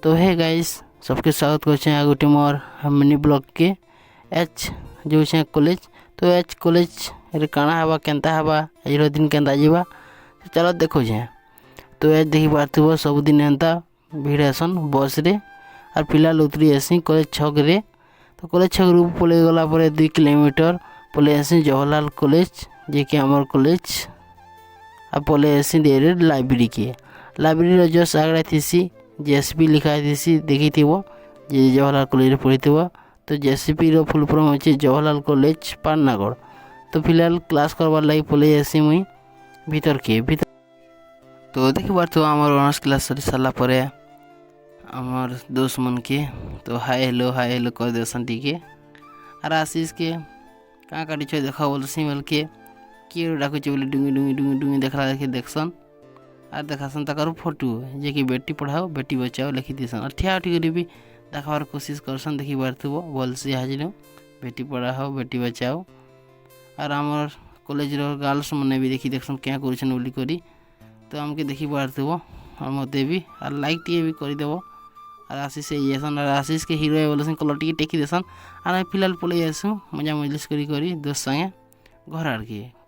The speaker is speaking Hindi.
तो हे गाइस सबके स्वागत कर गोटे मोर मिनी ब्लॉग के एच जो कॉलेज। तो एच कॉलेज रे काଣା हवा केनता हवा आज दिन केनता जीवा चलो देखो जे। तो एच देखी पार्थुव सब दिन एंता भीड़ आसन बस रे और पिला उतरी आसी कॉलेज छक रे। तो कॉलेज छक रू पलि गला 2 किलोमीटर पलि आसी जवाहरलाल कॉलेज जे कि आमर कॉलेज आ पलि आसी देरे लाइब्रेरी जस्ट आगड़ा थीसी जेएसपी लिखा थीसी देखी थी वो जे जवाहरलाल कॉलेज पढ़ी थी। तो जेएसपी रो फुल फॉर्म होची जवाहरलाल कॉलेज पाटनागढ़। तो फिलहाल क्लास करवार लगी पलि आसी मुई भीतर तो देखी बार तो आमर ऑनर्स क्लास सरी सारा परे आमर दोस्त मन के तो हाय हेलो कर देसन टीके और आशीष के कहाँ काटी छो देखा बोलसी बोल के किए डाकुच बोले डुंगी देखला देखी देखसन और देखासन तक फोटो जे कि बेटी पढ़ाओ बेटी बचाओ लिखी दीसन और ठिया उठी भी देखार कोशिश करसन देखी पार्थुव भलसे हाजिर बेटी पढ़ाओ बेटी बचाओ। और आमर कॉलेज गर्ल्स मैंने भी देखी देखसन क्या करुछन बोली करी तो आमके देखी पार्थुव और मत भी और लाइक टे भी करदेव और आशीष येसन और आशीष के हिरो बोलसन कलर टे टेकी देसन और फिलहाल पलि आसू मजा मजलिस करी दोस्त संगे घर आड़ के।